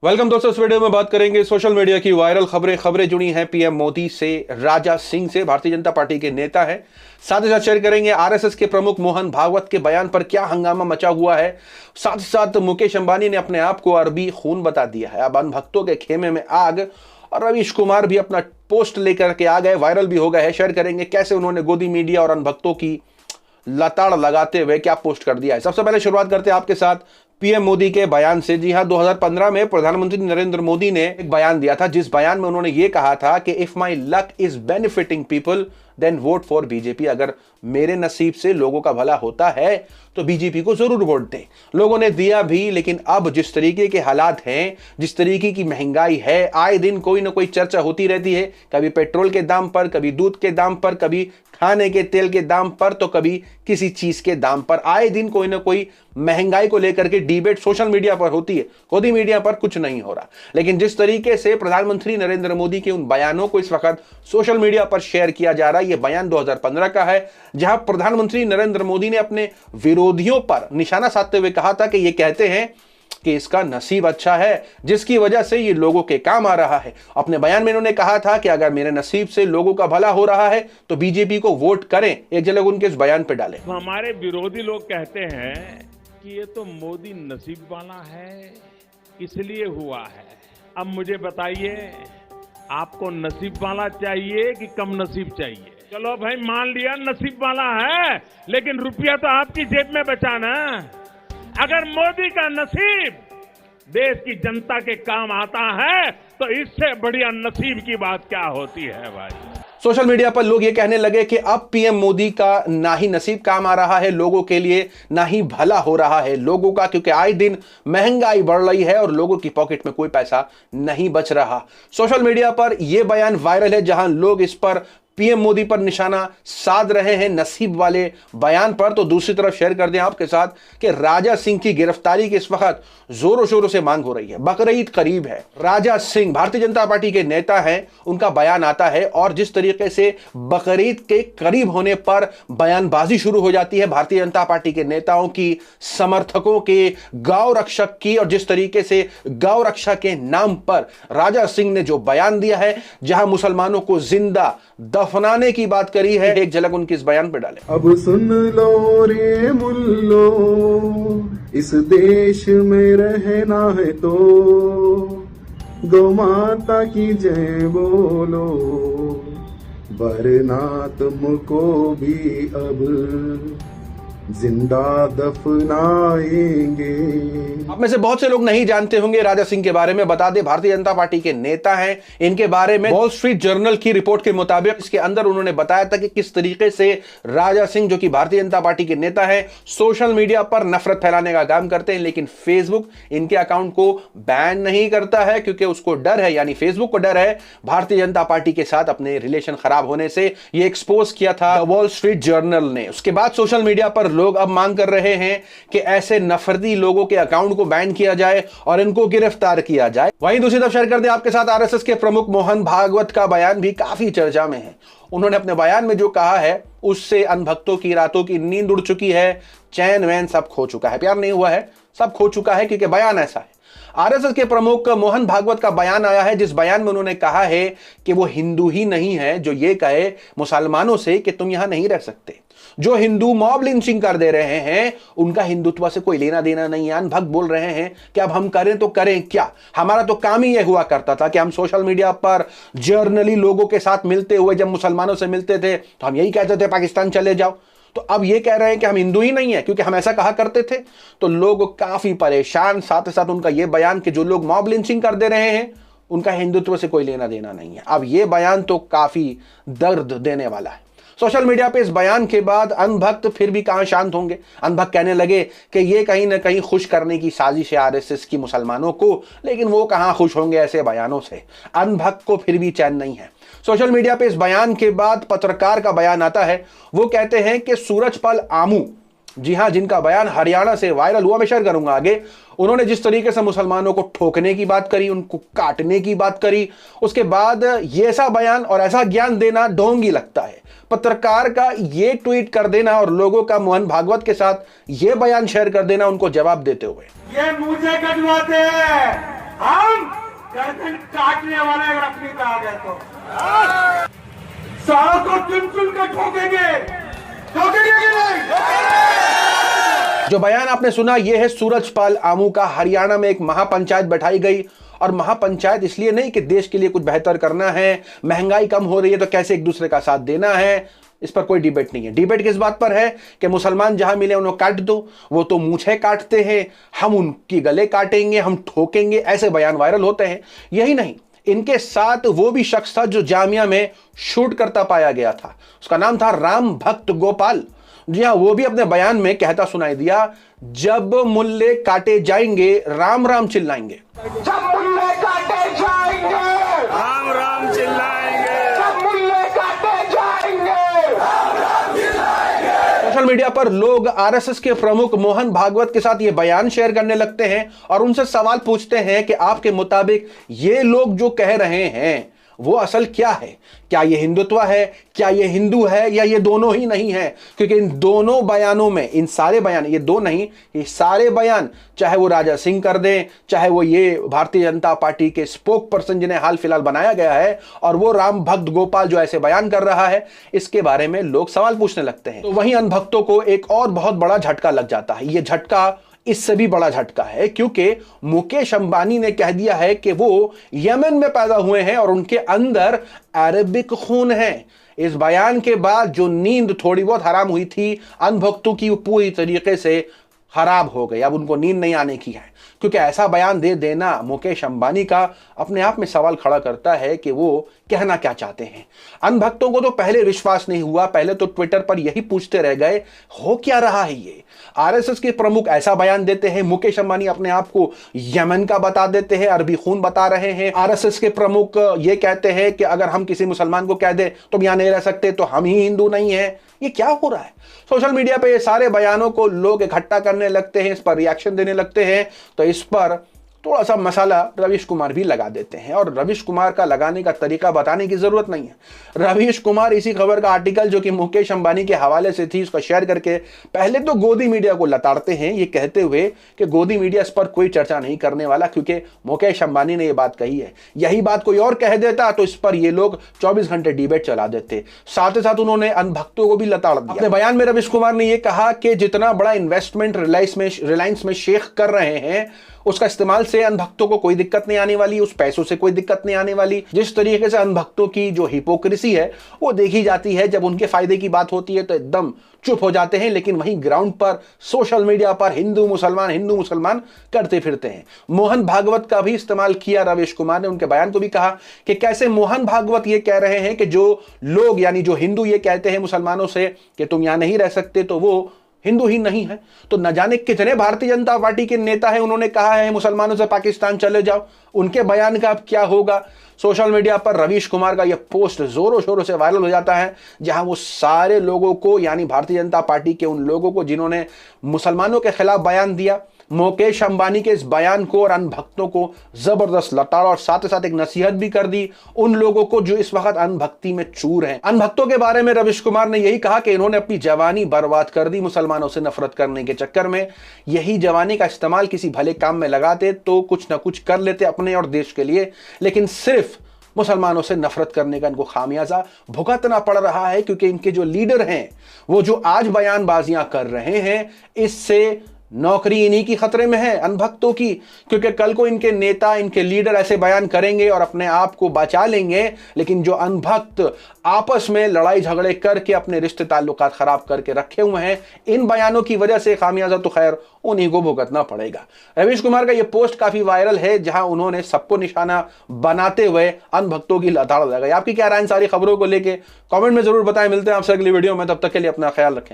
Welcome दोस्तों, इस video में बात करेंगे सोशल मीडिया की वायरल खबरें जुड़ी हैं पीएम मोदी से, राजा सिंह से, भारतीय जनता पार्टी के नेता हैं। साथ ही साथ शेयर करेंगे आरएसएस के प्रमुख मोहन भागवत के बयान पर क्या हंगामा मचा हुआ है। साथ ही साथ मुकेश अंबानी ने अपने आप को अरबी खून बता दिया है। अब अनभक्तों के खेमे में आग, और रवीश कुमार भी अपना पोस्ट लेकर के आ गए, वायरल भी हो गए हैं। शेयर करेंगे कैसे उन्होंने गोदी मीडिया और अनभक्तों की लताड़ लगाते हुए क्या पोस्ट कर दिया है। सबसे पहले शुरुआत करते हैं आपके साथ पीएम मोदी के बयान से। जी हां, 2015 में प्रधानमंत्री नरेंद्र मोदी ने एक बयान दिया था, जिस बयान में उन्होंने यह कहा था कि if my luck is benefiting people then vote for BJP. अगर मेरे नसीब से लोगों का भला होता है तो बीजेपी को जरूर वोट दें। लोगों ने दिया भी, लेकिन अब जिस तरीके के हालात हैं, जिस तरीके की महंगाई है, आए दिन कोई ना कोई चर्चा होती रहती है। कभी पेट्रोल के दाम पर, कभी दूध के दाम पर, कभी खाने के तेल के दाम पर, तो कभी किसी चीज के दाम पर। आए दिन कोई ना कोई महंगाई को लेकर के डिबेट सोशल मीडिया पर होती है। गोदी मीडिया पर कुछ नहीं हो रहा। लेकिन जिस तरीके से प्रधानमंत्री नरेंद्र मोदी के उन बयानों को इस वक्त सोशल मीडिया पर शेयर किया जा रहा है, यह बयान 2015 का है, जहां प्रधानमंत्री नरेंद्र मोदी ने अपने विरोधियों पर निशाना साधते हुए कहा था कि ये कहते हैं कि इसका नसीब अच्छा है, जिसकी वजह से ये लोगों के काम आ रहा है। अपने बयान में इन्होंने कहा था कि अगर मेरे नसीब से लोगों का भला हो रहा है तो बीजेपी को वोट करें। एक झलक उनके इस बयान पे डालें। हमारे विरोधी लोग कहते हैं कि ये तो मोदी नसीब वाला है, इसलिए हुआ है। अब मुझे बताइए, आपको नसीब वाला चाहिए कि कम नसीब चाहिए? चलो भाई, मान लिया नसीब वाला है, लेकिन रुपया तो आपकी जेब में बचा ना। अगर मोदी का नसीब देश की जनता के काम आता है तो इससे बढ़िया नसीब की बात क्या होती है भाई। सोशल मीडिया पर लोग ये कहने लगे कि अब पीएम मोदी का ना ही नसीब काम आ रहा है लोगों के लिए, ना ही भला हो रहा है लोगों का, क्योंकि आए दिन महंगाई बढ़ रही है और लोगों की पॉकेट में कोई पैसा नहीं बच रहा। सोशल मीडिया पर यह बयान वायरल है, जहां लोग इस पर पीएम मोदी पर निशाना साध रहे हैं नसीब वाले बयान पर। तो दूसरी तरफ शेयर कर दें आपके साथ कि राजा सिंह की गिरफ्तारी की इस वक्त जोरों शोरों से मांग हो रही है। बकरीद करीब है। राजा सिंह भारतीय जनता पार्टी के नेता हैं, उनका बयान आता है और जिस तरीके से बकरीद के करीब होने पर बयानबाजी शुरू हो जाती है भारतीय जनता पार्टी के नेताओं की, समर्थकों के, गौ रक्षक की, और जिस तरीके से गौ रक्षा के नाम पर राजा सिंह ने जो बयान दिया है, जहां मुसलमानों को जिंदा दफनाने की बात करी है। एक झलक उनकी इस बयान पे डालें। अब सुन लो रे मुल्लो, इस देश में रहना है तो गौ माता की जय बोलो, वरना तुमको भी अब जिंदा दफनाएंगे। आप में से बहुत से लोग नहीं जानते होंगे राजा सिंह के बारे में। बता दें, भारतीय जनता पार्टी के नेता हैं। इनके बारे में वॉल स्ट्रीट जर्नल की रिपोर्ट के मुताबिक इसके अंदर उन्होंने बताया था कि किस तरीके से राजा सिंह, जो कि भारतीय जनता पार्टी के नेता हैं, सोशल मीडिया पर नफरत फैलाने का काम करते हैं। लेकिन फेसबुक इनके अकाउंट को बैन नहीं करता है, क्योंकि उसको डर है, यानी फेसबुक को डर है भारतीय जनता पार्टी के साथ अपने रिलेशन खराब होने से। यह एक्सपोज किया था वॉल स्ट्रीट जर्नल ने। उसके बाद सोशल मीडिया पर लोग अब मांग कर रहे हैं कि ऐसे नफरती लोगों के अकाउंट को बैन किया जाए और इनको गिरफ्तार किया जाए। वहीं दूसरी तरफ शेयर कर दें आपके साथ आरएसएस के प्रमुख मोहन भागवत का बयान भी काफी चर्चा में है। उन्होंने अपने बयान में जो कहा है, उससे अनभक्तों की रातों की नींद उड़ चुकी है, चैन वैन सब खो चुका है। प्यार नहीं हुआ है, सब खो चुका है, क्योंकि बयान ऐसा है। आरएसएस के प्रमुख मोहन भागवत का बयान आया है, जिस बयान में उन्होंने कहा है कि वो हिंदू ही नहीं है जो ये कहे मुसलमानों से कि तुम यहां नहीं रह सकते। जो हिंदू मॉब लिंचिंग कर दे रहे हैं, उनका हिंदुत्व से कोई लेना देना नहीं है। अनभक्त बोल रहे हैं कि अब हम करें तो करें क्या, हमारा तो काम ही यह हुआ करता था कि हम सोशल मीडिया पर जर्नली लोगों के साथ मिलते हुए, जब मुसलमानों से मिलते थे तो हम यही कहते थे पाकिस्तान चले जाओ। तो अब ये कह रहे हैं कि हम हिंदू ही नहीं है क्योंकि हम ऐसा कहा करते थे। तो लोग काफी परेशान। साथ ही साथ उनका यह बयान कि जो लोग मॉब लिंचिंग कर दे रहे हैं, उनका हिंदुत्व से कोई लेना देना नहीं है। अब यह बयान तो काफी दर्द देने वाला है। सोशल मीडिया पे इस बयान के बाद अनभक्त फिर भी कहां शांत होंगे। अनभक्त कहने लगे कि ये कहीं ना कहीं खुश करने की साजिश है आरएसएस की मुसलमानों को, लेकिन वो कहां खुश होंगे ऐसे बयानों से। अनभक्त को फिर भी चैन नहीं है। सोशल मीडिया पे इस बयान के बाद पत्रकार का बयान आता है। वो कहते हैं कि सूरजपाल आमू, जी हां, जिनका बयान हरियाणा से वायरल हुआ, मैं शेयर करूंगा आगे, उन्होंने जिस तरीके से मुसलमानों को ठोकने की बात करी, उनको काटने की बात करी, उसके बाद ये ऐसा बयान और ऐसा ज्ञान देना ढोंगी लगता है। पत्रकार का ये ट्वीट कर देना और लोगों का मोहन भागवत के साथ ये बयान शेयर कर देना उनको जवाब देते हुए। ये मुझे कटवाते हैं, हम वाले अगर अपनी पे आ गए तो सालों को चुन चुन के ठोकेंगे कि नहीं? जो बयान आपने सुना यह है सूरजपाल आमू का। हरियाणा में एक महापंचायत बैठाई गई, और महापंचायत इसलिए नहीं कि देश के लिए कुछ बेहतर करना है, महंगाई कम हो रही है तो कैसे एक दूसरे का साथ देना है, इस पर कोई डिबेट नहीं है। डिबेट किस बात पर है कि मुसलमान जहां मिले उन्हें काट दो, वो तो मूंछें काटते हैं, हम उनकी गले काटेंगे, हम ठोकेंगे, ऐसे बयान वायरल होते हैं। यही नहीं, इनके साथ वो भी शख्स था जो जामिया में शूट करता पाया गया था, उसका नाम था राम भक्त गोपाल। जी हाँ, वो भी अपने बयान में कहता सुनाई दिया, जब मुल्ले काटे जाएंगे राम राम चिल्लाएंगे। जब मुल्ले काटे जाएंगे राम राम चिल्लाएंगे, जब मुल्ले काटे जाएंगे राम राम चिल्लाएंगे। सोशल मीडिया पर लोग आरएसएस के प्रमुख मोहन भागवत के साथ ये बयान शेयर करने लगते हैं और उनसे सवाल पूछते हैं कि आपके मुताबिक ये लोग जो कह रहे हैं वो असल क्या है? क्या ये हिंदुत्व है, क्या ये हिंदू है, या ये दोनों ही नहीं है? क्योंकि इन दोनों बयानों में, इन सारे बयान, ये दो नहीं, ये सारे बयान, चाहे वो राजा सिंह कर दें, चाहे वो ये भारतीय जनता पार्टी के स्पोक पर्सन जिन्हें हाल फिलहाल बनाया गया है, और वो राम भक्त गोपाल जो ऐसे बयान कर रहा है, इसके बारे में लोग सवाल पूछने लगते हैं। तो वहीं अनभक्तों को एक और बहुत बड़ा झटका लग जाता है। ये झटका इससे भी बड़ा झटका है क्योंकि मुकेश अंबानी ने कह दिया है कि वो यमन में पैदा हुए हैं और उनके अंदर अरबिक खून है। इस बयान के बाद जो नींद थोड़ी बहुत हराम हुई थी अनभक्तों की, वो पूरी तरीके से खराब हो गई। अब उनको नींद नहीं आने की है, क्योंकि ऐसा बयान दे देना मुकेश अंबानी का अपने आप में सवाल खड़ा करता है कि वो कहना क्या चाहते हैं। अनभक्तों को तो पहले विश्वास नहीं हुआ, पहले तो ट्विटर पर यही पूछते रह गए हो क्या रहा है ये। आरएसएस के प्रमुख ऐसा बयान देते हैं, मुकेश अंबानी अपने आप को यमन का बता देते हैं, अरबी खून बता रहे हैं। आरएसएस के प्रमुख ये कहते हैं कि अगर हम किसी मुसलमान को कह दे तुम यहां नहीं रह सकते तो हम ही हिंदू नहीं है। ये क्या हो रहा है? सोशल मीडिया पे ये सारे बयानों को लोग इकट्ठा करने लगते हैं, इस पर रिएक्शन देने लगते हैं, तो इस पर थोड़ा सा मसाला रवीश कुमार भी लगा देते हैं। और रवीश कुमार का लगाने का तरीका बताने की जरूरत नहीं है। रवीश कुमार इसी खबर का आर्टिकल जो कि मुकेश अंबानी के हवाले से थी उसका शेयर करके पहले तो गोदी मीडिया को लताड़ते हैं, ये कहते हुए कि गोदी मीडिया इस पर कोई चर्चा नहीं करने वाला क्योंकि मुकेश अंबानी ने यह बात कही है। यही बात कोई और कह देता तो इस पर ये लोग 24 घंटे डिबेट चला देते। साथ ही साथ उन्होंने अनभक्तों को भी लताड़ दिया। अपने बयान में रवीश कुमार ने यह कहा कि जितना बड़ा इन्वेस्टमेंट रिलायंस में शेख कर रहे हैं उसका इस्तेमाल से अनभक्तों को कोई दिक्कत नहीं आने वाली, उस पैसों से कोई दिक्कत नहीं आने वाली। जिस तरीके से अनभक्तों की जो हिपोक्रेसी है वो देखी जाती है, जब उनके फायदे की बात होती है तो एकदम चुप हो जाते हैं, लेकिन वहीं ग्राउंड पर सोशल मीडिया पर हिंदू मुसलमान करते फिरते हैं। मोहन भागवत का भी इस्तेमाल किया रवीश कुमार ने, उनके बयान को भी कहा कि कैसे मोहन भागवत ये कह रहे हैं कि जो लोग यानी जो हिंदू ये कहते हैं मुसलमानों से कि तुम यहां नहीं रह सकते तो वो हिंदू ही नहीं है। तो न जाने कितने भारतीय जनता पार्टी के नेता हैं उन्होंने कहा है मुसलमानों से पाकिस्तान चले जाओ, उनके बयान का अब क्या होगा। सोशल मीडिया पर रवीश कुमार का यह पोस्ट जोरों शोरों से वायरल हो जाता है, जहां वो सारे लोगों को यानी भारतीय जनता पार्टी के उन लोगों को जिन्होंने मुसलमानों के खिलाफ बयान दिया, मुकेश अंबानी के इस बयान को और अनभक्तों को जबरदस्त लताड़ा और साथ ही साथ एक नसीहत भी कर दी उन लोगों को जो इस वक्त अनभक्ति में चूर हैं। अनभक्तों के बारे में रवीश कुमार ने यही कहा कि इन्होंने अपनी जवानी बर्बाद कर दी मुसलमानों से नफरत करने के चक्कर में। यही जवानी का इस्तेमाल किसी भले काम में लगाते तो कुछ ना कुछ कर लेते अपने और देश के लिए, लेकिन सिर्फ मुसलमानों से नफरत करने का इनको खामियाजा भुगतना पड़ रहा है, क्योंकि इनके जो लीडर हैं वो जो आज बयानबाजियां कर रहे हैं इससे नौकरी इन्हीं की खतरे में है, अनभक्तों की। क्योंकि कल को इनके नेता इनके लीडर ऐसे बयान करेंगे और अपने आप को बचा लेंगे, लेकिन जो अनभक्त आपस में लड़ाई झगड़े करके अपने रिश्ते ताल्लुकात खराब करके रखे हुए हैं, इन बयानों की वजह से खामियाजा तो खैर उन्हीं को भुगतना पड़ेगा। रवीश कुमार का यह पोस्ट काफी वायरल है, जहां उन्होंने सबको निशाना बनाते हुए अनभक्तों की लताड़ लगाई। आपकी क्या राय इन सारी खबरों को लेकर कमेंट में जरूर बताएं। मिलते हैं आपसे अगली वीडियो में, तब तक के लिए अपना ख्याल रखें।